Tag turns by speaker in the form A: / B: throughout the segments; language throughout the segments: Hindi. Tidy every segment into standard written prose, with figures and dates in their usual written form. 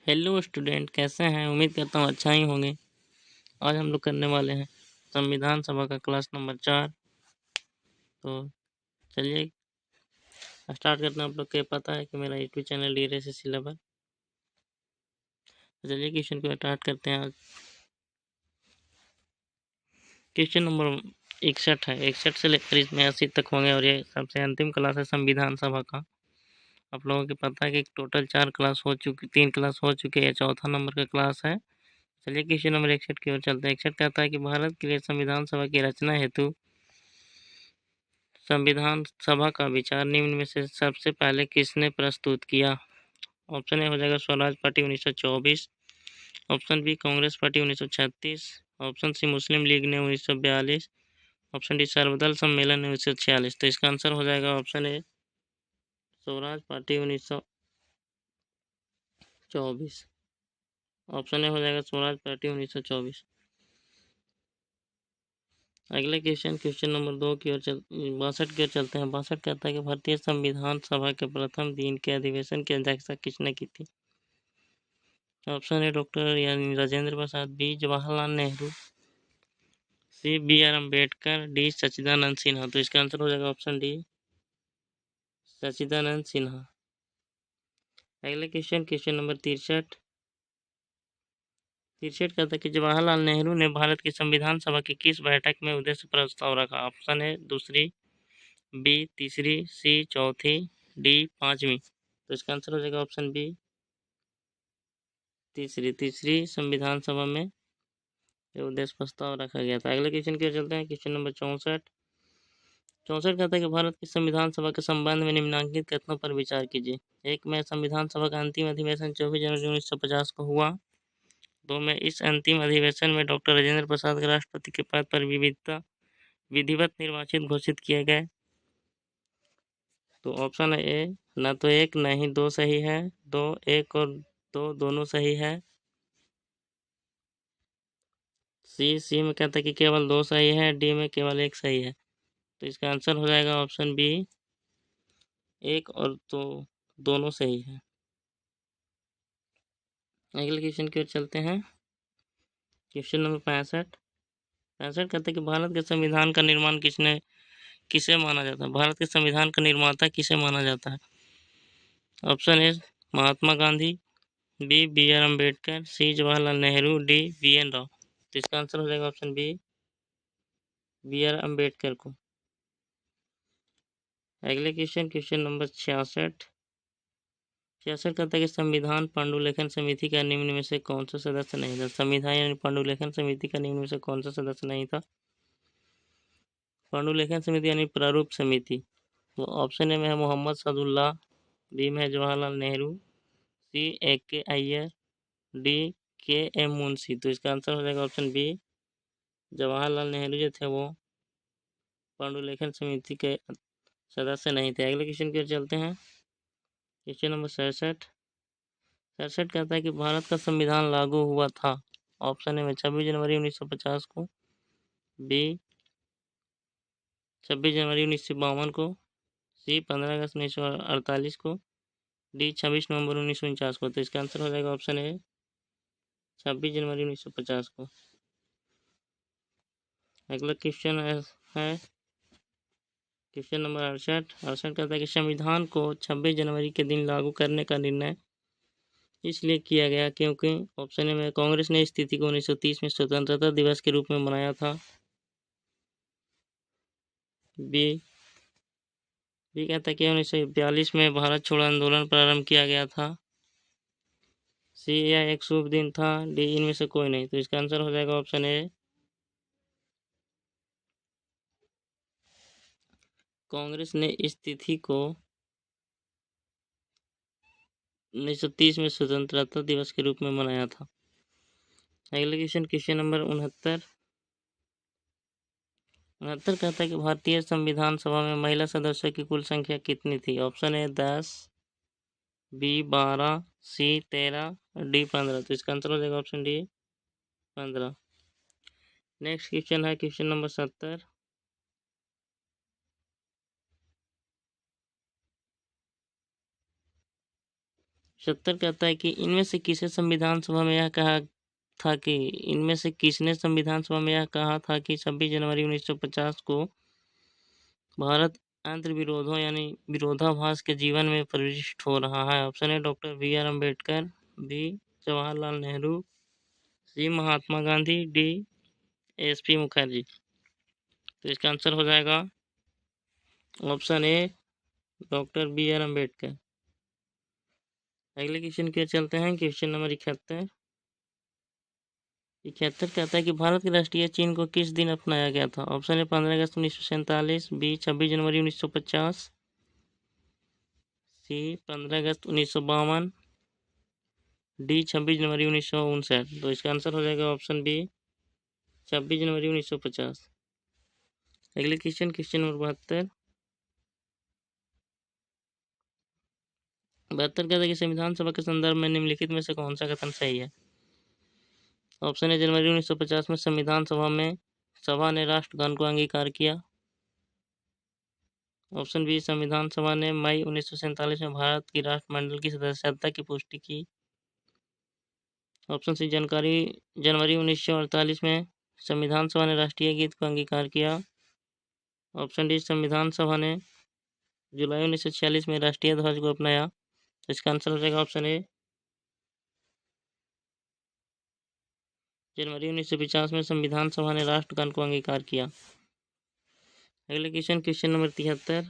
A: हेलो स्टूडेंट, कैसे हैं? उम्मीद करता हूँ अच्छा ही होंगे। आज हम लोग करने वाले हैं संविधान सभा का क्लास नंबर 4। तो चलिए स्टार्ट करते हैं। आप लोग को पता है कि मेरा यूट्यूब चैनल DRS सिलेबस। तो चलिए क्वेश्चन को स्टार्ट करते हैं। आज क्वेश्चन नंबर 61 है। 61 से लेकर इसमें 80 तक होंगे और ये सबसे अंतिम क्लास है संविधान सभा का। आप लोगों को पता है कि टोटल 4 क्लास हो चुकी, 3 क्लास हो चुके हैं, चौथा नंबर का क्लास है। चलिए क्वेश्चन नंबर 61 की ओर चलते हैं। 61 कहता है कि भारत के लिए संविधान सभा की रचना हेतु संविधान सभा का विचार निम्न में से सबसे पहले किसने प्रस्तुत किया? ऑप्शन ए हो जाएगा Swaraj party 1924, option B Congress party 1936, option C Muslim league ने 1942, ऑप्शन डी सर्वदल सम्मेलन 1946। तो इसका आंसर हो जाएगा option A Swaraj party 1924। Option A हो जाएगा स्वराज पार्टी 1924। अगले क्वेश्चन नंबर 2 की ओर 62 की ओर चलते हैं। 62 कहता है कि भारतीय संविधान सभा के प्रथम दिन के अधिवेशन की अध्यक्षता किसने की थी? ऑप्शन ए डॉक्टर यानी राजेंद्र प्रसाद, बी जवाहरलाल नेहरू, सी BR अम्बेडकर, डी सच्चिदानंद सिन्हा। तो इसका आंसर हो जाएगा ऑप्शन डी सच्चिदानंद सिन्हा। अगले क्वेश्चन नंबर 63 कहता है कि जवाहरलाल नेहरू ने भारत की संविधान सभा की किस बैठक में उद्देश्य प्रस्ताव रखा? ऑप्शन है दूसरी, बी तीसरी, सी चौथी, डी पांचवी। तो इसका आंसर हो जाएगा ऑप्शन बी तीसरी संविधान सभा में ये उद्देश्य प्रस्ताव रखा गया था। अगले क्वेश्चन की ओर चलते हैं। क्वेश्चन नंबर 64 कहता है कि भारत की संविधान सभा के संबंध में निम्नलिखित कथनों पर विचार कीजिए। 1 में संविधान सभा का अंतिम अधिवेशन 24 जनवरी 1950 को हुआ। 2 में इस अंतिम अधिवेशन में डॉक्टर राजेंद्र प्रसाद के राष्ट्रपति के पद पर विधिवत निर्वाचित घोषित किए गए। तो ऑप्शन है ए, ना तो 1 ना ही 2 सही है, 2 1 और 2 दोनों सही है। सी में कहता है कि केवल 2 सही है, डी में केवल 1 सही है। तो इसका आंसर हो जाएगा ऑप्शन बी 1 और 2 दोनों सही है। अगले क्वेश्चन की ओर चलते हैं। क्वेश्चन नंबर 65 कहते हैं कि भारत के संविधान का निर्माण किसे माना जाता है? भारत के संविधान का निर्माता किसे माना जाता है? Option A Mahatma Gandhi, B BR Ambedkar, C Jawaharlal Nehru, D BN Rao. तो इसका आंसर हो जाएगा ऑप्शन बी BR अम्बेडकर को। अगले क्वेश्चन नंबर 66 कहता है कि संविधान पांडुलेखन समिति का निम्न में से कौन सा सदस्य नहीं था? संविधान यानी पांडुलेखन समिति का निम्न में से कौन सा सदस्य नहीं था? पांडुलेखन समिति यानी प्रारूप समिति। तो ऑप्शन ए में है मोहम्मद सदुल्ला, बी में है जवाहरलाल नेहरू, सी AK Iyer, D KM Munshi. तो इसका आंसर हो जाएगा ऑप्शन बी जवाहरलाल नेहरू जो थे वो पांडुलेखन समिति के सदस्य नहीं थे। अगले क्वेश्चन की ओर चलते हैं। क्वेश्चन नंबर 67 कहता है कि भारत का संविधान लागू हुआ था। ऑप्शन ए में 26 जनवरी 1950 को, बी 26 जनवरी 1952 को, सी 15 अगस्त 1948 को, डी 26 नवंबर 1949 को। तो इसका आंसर हो जाएगा ऑप्शन ए 26 जनवरी 1950 को। अगला क्वेश्चन है क्वेश्चन नंबर 68 कहता है कि संविधान को 26 जनवरी के दिन लागू करने का निर्णय इसलिए किया गया क्योंकि ऑप्शन ए में कांग्रेस ने इस तिथि को 1930 में स्वतंत्रता दिवस के रूप में मनाया था, बी कहता है कि 1942 में भारत छोड़ो आंदोलन प्रारंभ किया गया था, सी यह एक शुभ दिन था, डी इनमें से कोई नहीं। तो इसका आंसर हो जाएगा ऑप्शन ए कांग्रेस ने इस तिथि को 1930 में स्वतंत्रता दिवस के रूप में मनाया था। अगले क्वेश्चन नंबर 69 कहता है कि भारतीय संविधान सभा में महिला सदस्यों की कुल संख्या कितनी थी? Option A 10, B 12, C 13, D 15। तो इसका आंसर हो जाएगा ऑप्शन डी 15। नेक्स्ट क्वेश्चन है क्वेश्चन नंबर 70 . 70 कहता है कि इनमें से किसे संविधान सभा में यह कहा था कि इनमें से किसने संविधान सभा में यह कहा था कि 26 जनवरी 1950 को भारत अंतर विरोधों यानी विरोधाभास के जीवन में प्रविष्ट हो रहा है। ऑप्शन है doctor B R Ambedkar, B Jawaharlal Nehru, C Mahatma Gandhi, D S P Mukherjee. तो इसका आंसर हो जाएगा option A doctor B R Ambedkar. अगले क्वेश्चन की ओर चलते हैं। क्वेश्चन नंबर 71 कहता है कि भारत के राष्ट्रीय चिन्ह को किस दिन अपनाया गया था। ऑप्शन है 15 अगस्त 1947, बी 26 जनवरी 1950, सी 15 अगस्त 1952, डी 26 जनवरी 1959। तो इसका आंसर हो जाएगा ऑप्शन बी 26 जनवरी 1950। अगले क्वेश्चन नंबर 72 कहता है कि संविधान सभा के संदर्भ में निम्नलिखित में से कौन सा कथन सही है। ऑप्शन है जनवरी 1950 में संविधान सभा ने राष्ट्रगान को अंगीकार किया। ऑप्शन बी संविधान सभा ने मई 1947 में भारत की राष्ट्रमंडल की सदस्यता की पुष्टि की। ऑप्शन सी जनवरी 1948 में संविधान सभा ने राष्ट्रीय गीत को अंगीकार किया। ऑप्शन डी संविधान सभा ने जुलाई 1946 में राष्ट्रीय ध्वज को अपनाया। तो इसका आंसर हो जाएगा ऑप्शन ए जनवरी 1950 में संविधान सभा ने राष्ट्रगान को अंगीकार किया। अगले क्वेश्चन नंबर 73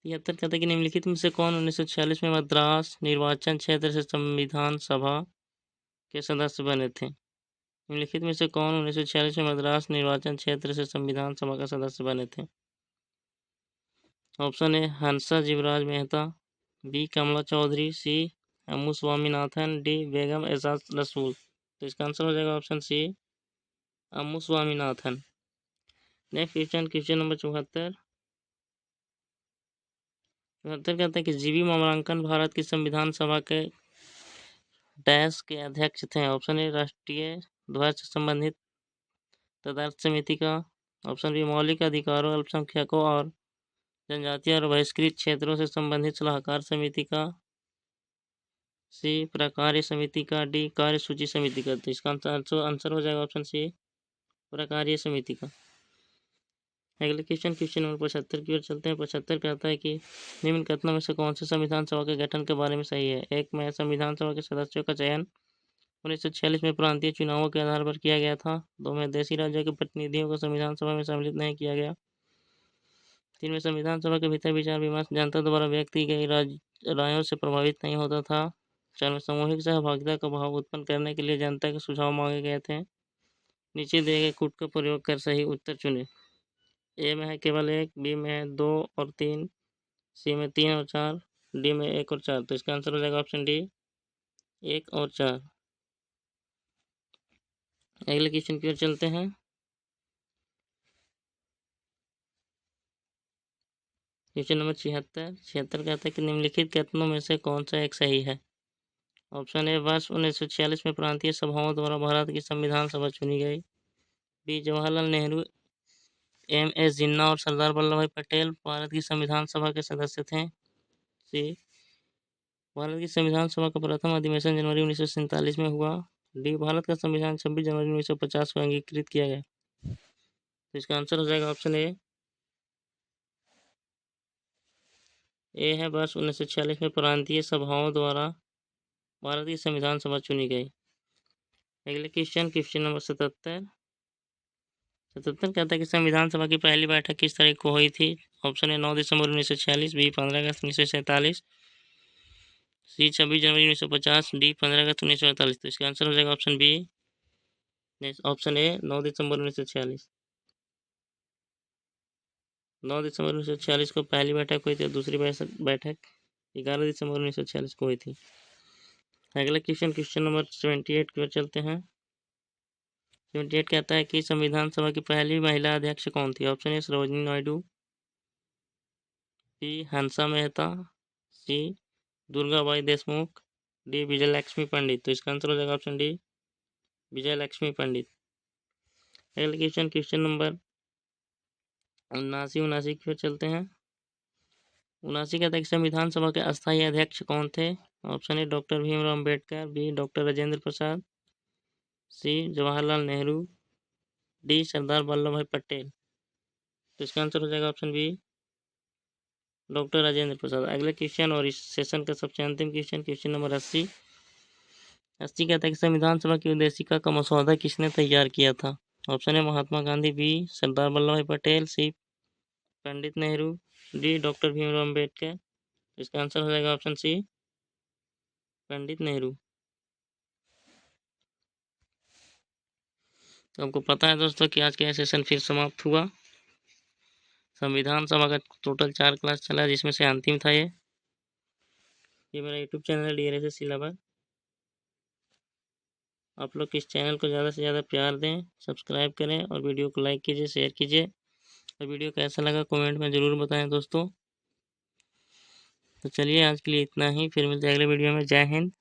A: कहता है कि निम्नलिखित में से कौन 1946 में मद्रास निर्वाचन क्षेत्र से संविधान सभा के सदस्य बने थे। निम्नलिखित में से कौन 1946 में मद्रास निर्वाचन क्षेत्र से संविधान सभा का सदस्य बने थे। Option A Hansa Jivraj Mehta, B Kamla Chaudhary, C Ammu Swaminathan, D Begum Aizaz Rasul. तो इसका आंसर हो जाएगा option C Ammu Swaminathan. Next question number 74 कहता है कि जीवी मामलांकन भारत की संविधान सभा के डैश के अध्यक्ष थे। ऑप्शन ए राष्ट्रीय ध्वज से संबंधित तदर्थ समिति का। ऑप्शन बी मौलिक अधिकारों, अल्पसंख्यकों और जनजातीय और बहिष्कृत क्षेत्रों से संबंधित सलाहकार समिति का। सी प्रकार्य समिति का। डी कार्यसूची समिति का। तो इसका आंसर हो जाएगा ऑप्शन सी प्रकार्य समिति का। अगले क्वेश्चन नंबर 75 की ओर चलते हैं। 75 कहता है कि निम्न कथनों में से कौन से संविधान सभा के गठन के बारे में सही है। एक में संविधान सभा के सदस्यों का चयन 1946 में प्रांतीय चुनावों के आधार पर किया गया था। 2 में देशी राज्यों के प्रतिनिधियों को संविधान सभा में सम्मिलित नहीं किया गया। 3 में संविधान सभा के भीतर विचार विमर्श जनता द्वारा व्यक्त की गई रायों से प्रभावित नहीं होता था। 4 में सामूहिक सहभागिता का भाव उत्पन्न करने के लिए जनता के सुझाव मांगे गए थे। नीचे दिए गए कूट का प्रयोग कर सही उत्तर चुने। ए में है केवल 1, बी में है 2 और 3, सी में 3 और 4, डी में 1 और 4। तो इसका आंसर हो जाएगा ऑप्शन डी 1 और 4। अगले क्वेश्चन की ओर चलते हैं। क्वेश्चन नंबर 76 कहता है कि निम्नलिखित कथनों में से कौन सा एक सही है। ऑप्शन ए वर्ष 1946 में प्रांतीय सभाओं द्वारा भारत की संविधान सभा चुनी गई। B Jawaharlal Nehru, M S Jinnah और सरदार वल्लभ भाई पटेल भारत की संविधान सभा के सदस्य थे। सी भारत की संविधान सभा का प्रथम अधिवेशन जनवरी 1947 में हुआ। डी भारत का संविधान 26 जनवरी 1950 को अंगीकृत किया गया। तो इसका आंसर हो जाएगा ऑप्शन ए है वर्ष 1946 में प्रांतीय सभाओं द्वारा भारत की संविधान सभा चुनी गई। अगले क्वेश्चन नंबर 77 कहता है कि संविधान सभा की पहली बैठक किस तारीख को हुई थी। ऑप्शन ए 9 दिसंबर 1946, बी 15 अगस्त 1947, सी 26 जनवरी 1950, डी 15 अगस्त 1948। तो इसका आंसर हो जाएगा ऑप्शन बी ऑप्शन ए 9 दिसंबर 1946। 9 दिसंबर 1946 को पहली बैठक हुई थी और दूसरी बैठक 11 दिसंबर 1946 को हुई थी। अगला क्वेश्चन नंबर 78 की ओर चलते हैं। 78 कहता है कि संविधान सभा की पहली महिला अध्यक्ष कौन थी। Option A Sarojini Naidu, B Hansa Mehta, C Durgabai Deshmukh, D Vijaya Lakshmi Pandit. तो इसका आंसर हो जाएगा ऑप्शन डी विजय लक्ष्मी पंडित। अगला क्वेश्चन नंबर 79 की ओर चलते हैं। 79 का था संविधान सभा के अस्थायी अध्यक्ष कौन थे? Option A doctor Bhimrao Ambedkar, B doctor Rajendra Prasad, C Jawaharlal Nehru, D Sardar Vallabh Bhai Patel. तो इसका आंसर हो जाएगा option B doctor Rajendra Prasad. अगले क्वेश्चन और इस सेशन का सबसे अंतिम क्वेश्चन, क्वेश्चन नंबर 80। 80 कहता है कि संविधान सभा की उद्देशिका का मसौदा किसने तैयार किया था? ऑप्शन है महात्मा गांधी, बी सरदार वल्लभ भाई पटेल, सी पंडित नेहरू, डी डॉक्टर भीमराव अम्बेडकर। इसका आंसर हो जाएगा ऑप्शन सी पंडित नेहरू। तो आपको पता है दोस्तों कि आज का सेशन फिर समाप्त हुआ। संविधान सभा का टोटल 4 क्लास चला, जिसमें से अंतिम था ये मेरा यूट्यूब चैनल DRSS सिलेबस। आप लोग इस चैनल को ज़्यादा से ज़्यादा प्यार दें, सब्सक्राइब करें और वीडियो को लाइक कीजिए, शेयर कीजिए और वीडियो कैसा लगा कमेंट में ज़रूर बताएं दोस्तों। तो चलिए आज के लिए इतना ही, फिर मिलते हैं अगले वीडियो में। जय हिंद।